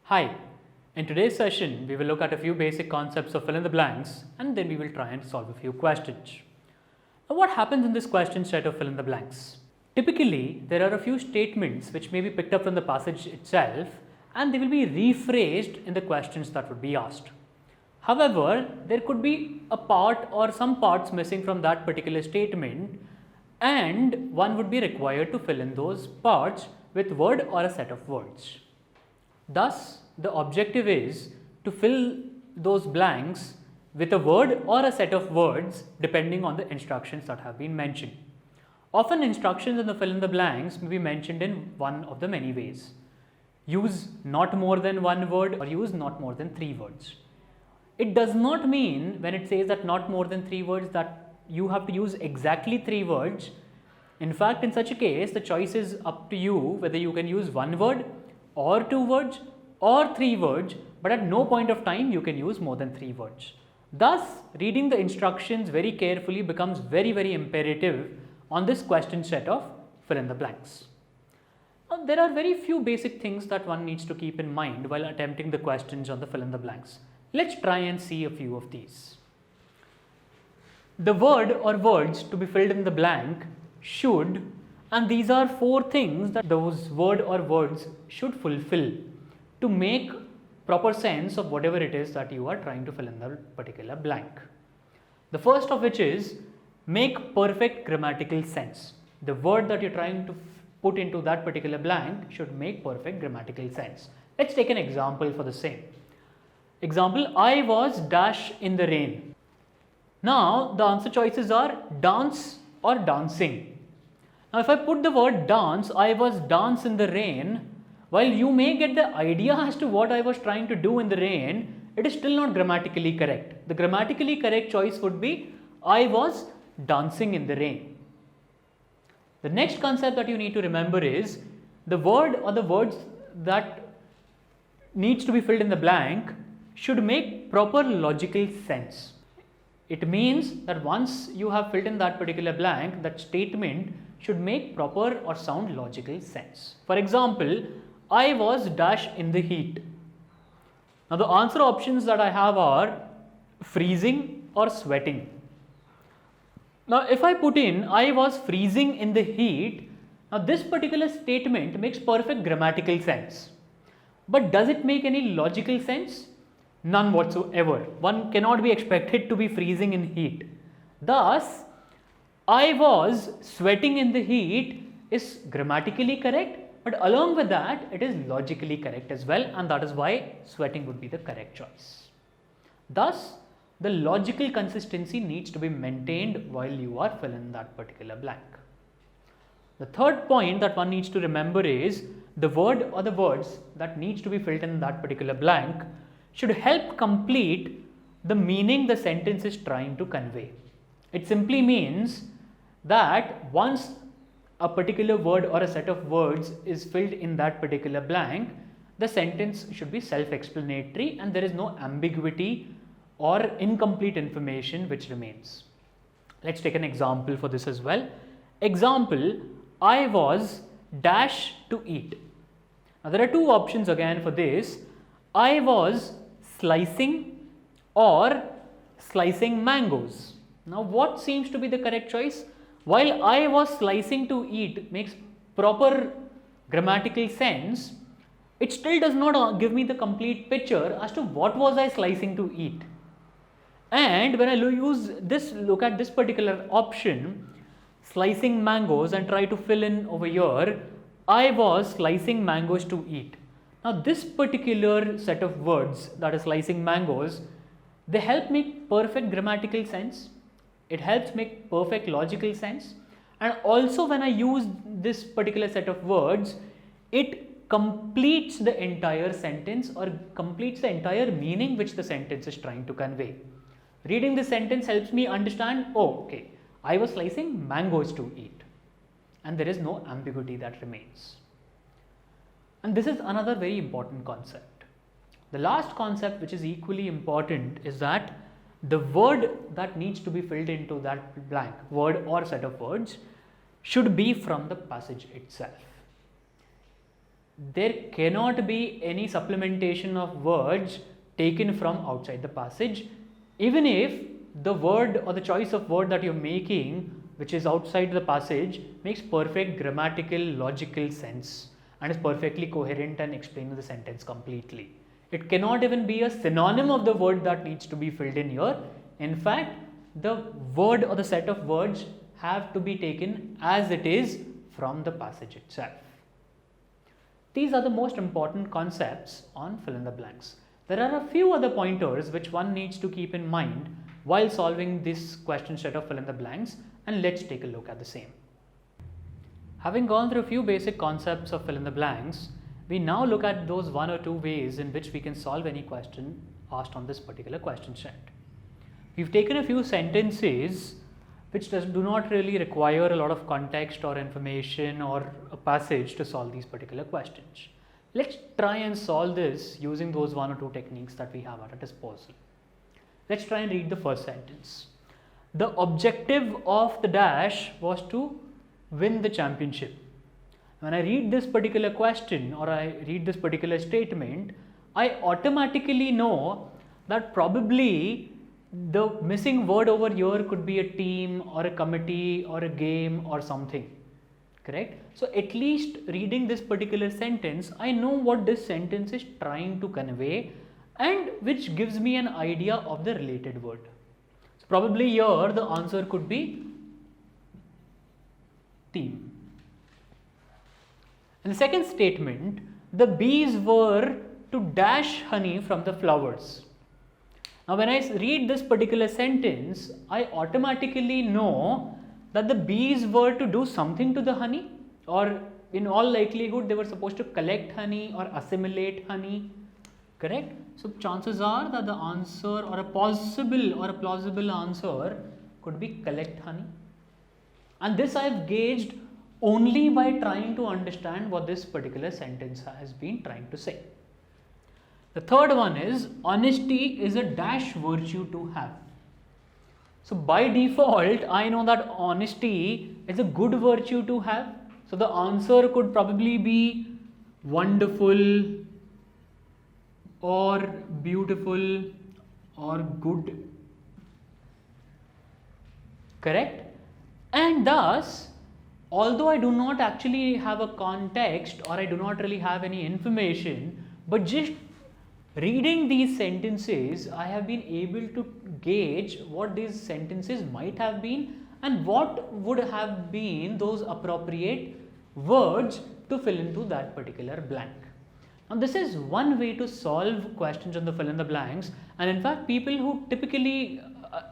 Hi, in today's session we will look at a few basic concepts of fill in the blanks and then we will try and solve a few questions. Now what happens in this question set of fill in the blanks? Typically there are a few statements which may be picked up from the passage itself and they will be rephrased in the questions that would be asked. However, there could be a part or some parts missing from that particular statement and one would be required to fill in those parts with word or a set of words. Thus, the objective is to fill those blanks with a word or a set of words depending on the instructions that have been mentioned. Often instructions in the fill in the blanks may be mentioned in one of the many ways. Use not more than one word or use not more than 3 words. It does not mean when it says that not more than 3 words that you have to use exactly 3 words. In fact, in such a case, the choice is up to you whether you can use 1 word or 2 words or 3 words, but at no point of time you can use more than 3 words. Thus, reading the instructions very carefully becomes very imperative on this question set of fill in the blanks. Now, there are very few basic things that one needs to keep in mind while attempting the questions on the fill in the blanks. Let's try and see a few of these. The word or words to be filled in the blank should, and these are 4 things that those word or words should fulfill to make proper sense of whatever it is that you are trying to fill in the particular blank. The first of which is make perfect grammatical sense. The word that you're trying to put into that particular blank should make perfect grammatical sense. Let's take an example for the same. Example, I was dash in the rain. Now the answer choices are dance or dancing. Now if I put the word dance, I was dance in the rain, while you may get the idea as to what I was trying to do in the rain, it is still not grammatically correct. The grammatically correct choice would be I was dancing in the rain. The next concept that you need to remember is the word or the words that needs to be filled in the blank should make proper logical sense. It means that once you have filled in that particular blank, that statement should make proper or sound logical sense. For example, I was dash in the heat. Now the answer options that I have are freezing or sweating. Now if I put in I was freezing in the heat, now this particular statement makes perfect grammatical sense. But does it make any logical sense? None whatsoever. One cannot be expected to be freezing in heat. Thus, I was sweating in the heat is grammatically correct, but along with that, it is logically correct as well, and that is why sweating would be the correct choice. Thus, the logical consistency needs to be maintained while you are filling that particular blank. The third point that one needs to remember is the word or the words that needs to be filled in that particular blank should help complete the meaning the sentence is trying to convey. It simply means that once a particular word or a set of words is filled in that particular blank, the sentence should be self-explanatory and there is no ambiguity or incomplete information which remains. Let's take an example for this as well. Example, I was dash to eat. Now there are 2 options again for this. I was slicing or slicing mangoes. Now what seems to be the correct choice? While I was slicing to eat makes proper grammatical sense, it still does not give me the complete picture as to what was I slicing to eat. And when I look at this particular option, slicing mangoes, and try to fill in over here, I was slicing mangoes to eat. Now this particular set of words, that is slicing mangoes, they help make perfect grammatical sense. It helps make perfect logical sense, and also when I use this particular set of words, it completes the entire sentence or completes the entire meaning which the sentence is trying to convey. Reading this sentence helps me understand, oh, okay, I was slicing mangoes to eat, and there is no ambiguity that remains. And this is another very important concept. The last concept which is equally important is that the word that needs to be filled into that blank, word or set of words, should be from the passage itself. there cannot be any supplementation of words taken from outside the passage, even if the word or the choice of word that you're making, which is outside the passage, makes perfect grammatical, logical sense and is perfectly coherent and explaining the sentence completely. It cannot even be a synonym of the word that needs to be filled in here. In fact, the word or the set of words have to be taken as it is from the passage itself. These are the most important concepts on fill in the blanks. There are a few other pointers which one needs to keep in mind while solving this question set of fill in the blanks, and let's take a look at the same. Having gone through a few basic concepts of fill in the blanks, we now look at those one or two ways in which we can solve any question asked on this particular question set. We've taken a few sentences which do not really require a lot of context or information or a passage to solve these particular questions. Let's try and solve this using those one or two techniques that we have at our disposal. Let's try and read the first sentence. The objective of the dash was to win the championship. When I read this particular question or I read this particular statement, I automatically know that probably the missing word over here could be a team or a committee or a game or something. Correct? So at least reading this particular sentence, I know what this sentence is trying to convey and which gives me an idea of the related word. So probably here the answer could be team. In the second statement, the bees were to dash honey from the flowers. Now when I read this particular sentence, I automatically know that the bees were to do something to the honey, or in all likelihood they were supposed to collect honey or assimilate honey. Correct? So chances are that the answer or a possible or a plausible answer could be collect honey. And this I have gauged only by trying to understand what this particular sentence has been trying to say. The third one is honesty is a dash virtue to have. So by default, I know that honesty is a good virtue to have. So the answer could probably be wonderful or beautiful or good. Correct? And thus, although I do not actually have a context or I do not really have any information, but just reading these sentences, I have been able to gauge what these sentences might have been and what would have been those appropriate words to fill into that particular blank. Now this is one way to solve questions on the fill in the blanks, and in fact people who typically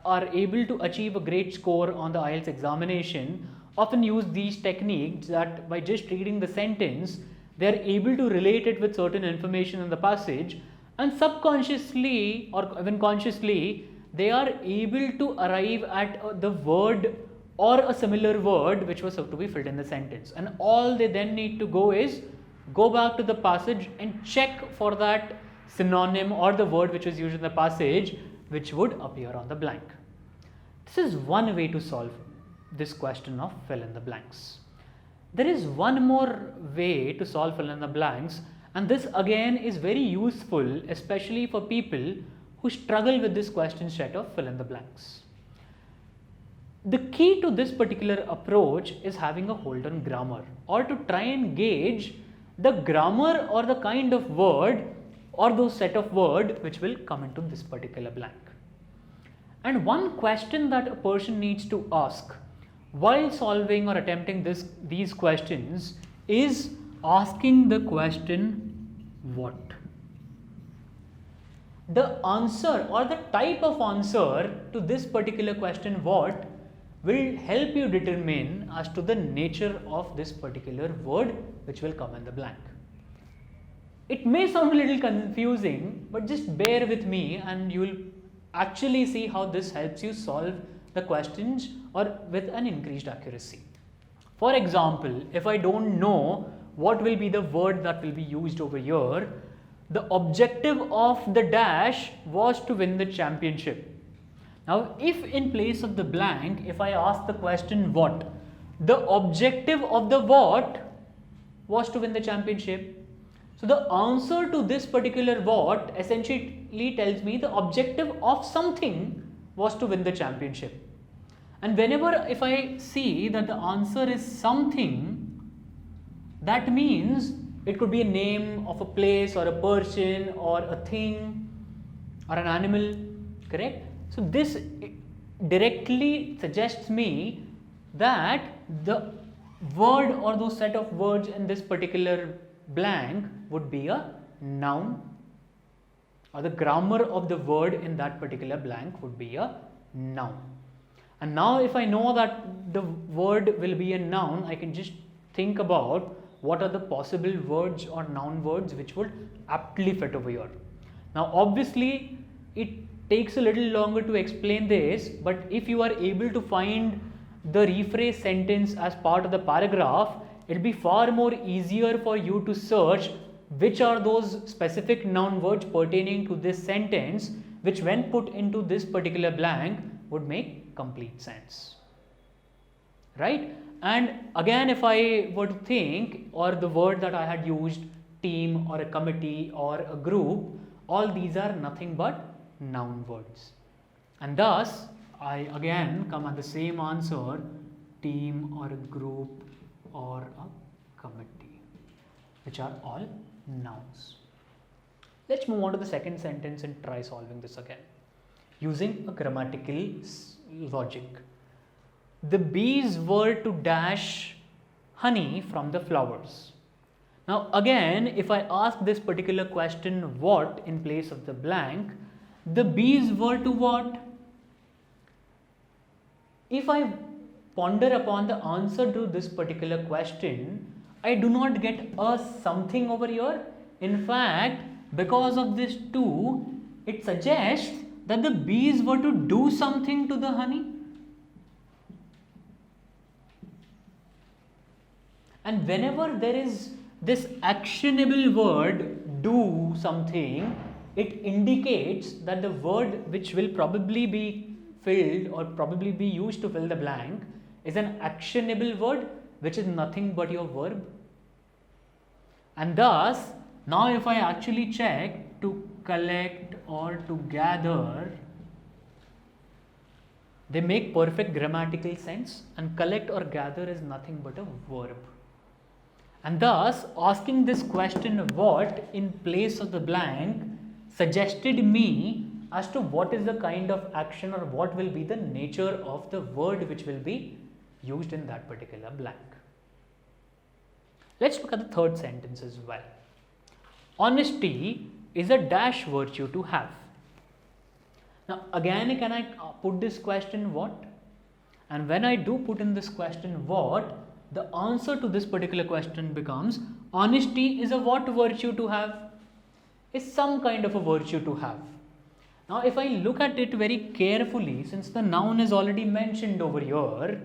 are able to achieve a great score on the IELTS examination often use these techniques that by just reading the sentence they are able to relate it with certain information in the passage, and subconsciously or even consciously they are able to arrive at the word or a similar word which was to be filled in the sentence, and all they then need to go is go back to the passage and check for that synonym or the word which was used in the passage which would appear on the blank. This is one way to solve this question of fill in the blanks. There is one more way to solve fill in the blanks, and this again is very useful especially for people who struggle with this question set of fill in the blanks. The key to this particular approach is having a hold on grammar, or to try and gauge the grammar or the kind of word or those set of word which will come into this particular blank. And one question that a person needs to ask while solving or attempting these questions is asking the question what? The answer or the type of answer to this particular question what will help you determine as to the nature of this particular word which will come in the blank. It may sound a little confusing, but just bear with me and you will actually see how this helps you solve the questions or with an increased accuracy. For example, if I don't know what will be the word that will be used over here, the objective of the dash was to win the championship. Now, if in place of the blank, if I ask the question what, the objective of the what was to win the championship, So the answer to this particular what essentially tells me the objective of something was to win the championship. And whenever if I see that the answer is something, that means it could be a name of a place or a person or a thing or an animal, correct? So this directly suggests me that the word or those set of words in this particular blank would be a noun, or the grammar of the word in that particular blank would be a noun. And now if I know that the word will be a noun, I can just think about what are the possible words or noun words which would aptly fit over here. Now obviously it takes a little longer to explain this, but if you are able to find the rephrase sentence as part of the paragraph, it will be far more easier for you to search which are those specific noun words pertaining to this sentence, which when put into this particular blank would make complete sense, right? And again, if I were to think, or the word that I had used, team or a committee or a group, all these are nothing but noun words, and thus I again come at the same answer, team or a group or a committee, which are all nouns. Let's move on to the second sentence and try solving this again using a grammatical logic. The bees were to dash honey from the flowers. Now again, if I ask this particular question what in place of the blank, the bees were to what? If I ponder upon the answer to this particular question, I do not get a something over here. In fact, because of this to, it suggests that the bees were to do something to the honey. And whenever there is this actionable word, do something, it indicates that the word which will probably be filled or probably be used to fill the blank is an actionable word, which is nothing but your verb. And thus, now if I actually check to collect or to gather, they make perfect grammatical sense, and collect or gather is nothing but a verb. And thus, asking this question what in place of the blank suggested me as to what is the kind of action or what will be the nature of the word which will be used in that particular blank. Let's look at the third sentence as well. Honesty is a dash virtue to have. Now again, can I put this question what? And when I do put in this question what, the answer to this particular question becomes honesty is a what virtue to have? Is some kind of a virtue to have. Now if I look at it very carefully, since the noun is already mentioned over here,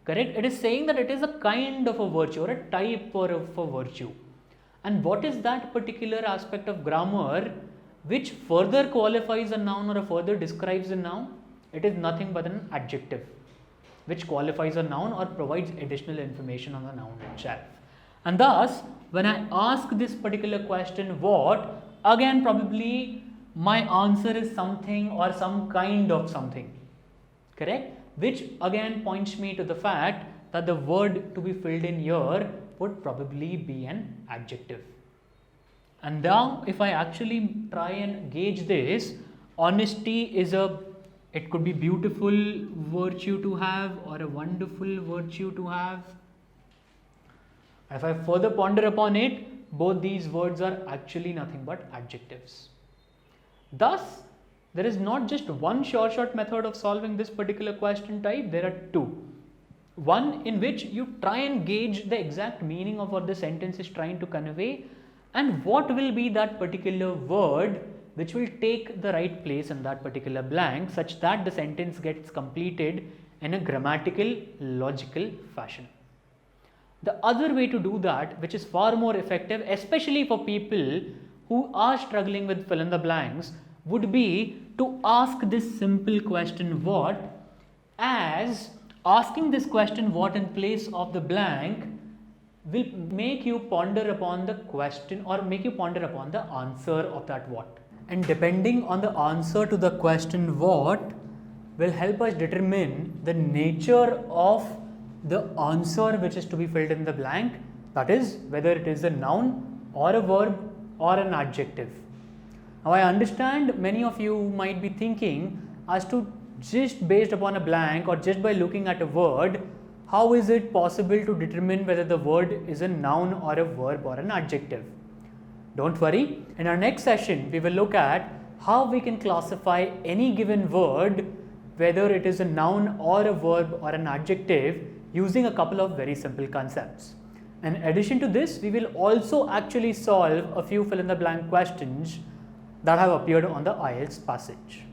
correct, it is saying that it is a kind of a virtue or a type of a virtue. And what is that particular aspect of grammar which further qualifies a noun or further describes a noun? It is nothing but an adjective which qualifies a noun or provides additional information on the noun itself. And thus, when I ask this particular question what, again probably my answer is something or some kind of something, correct? Which again points me to the fact that the word to be filled in here would probably be an adjective. And now if I actually try and gauge this, honesty is it could be beautiful virtue to have or a wonderful virtue to have. If I further ponder upon it, both these words are actually nothing but adjectives. Thus, there is not just one short method of solving this particular question type, there are two. One in which you try and gauge the exact meaning of what the sentence is trying to convey and what will be that particular word which will take the right place in that particular blank such that the sentence gets completed in a grammatical, logical fashion. The other way to do that, which is far more effective, especially for people who are struggling with fill in the blanks, would be to ask this simple question what, as asking this question what in place of the blank will make you ponder upon the question or make you ponder upon the answer of that what. And depending on the answer to the question what will help us determine the nature of the answer which is to be filled in the blank, that is whether it is a noun or a verb or an adjective. Now I understand many of you might be thinking as to just based upon a blank or just by looking at a word, how is it possible to determine whether the word is a noun or a verb or an adjective? Don't worry, in our next session we will look at how we can classify any given word, whether it is a noun or a verb or an adjective, using a couple of very simple concepts. In addition to this, we will also actually solve a few fill in the blank questions that have appeared on the IELTS passage.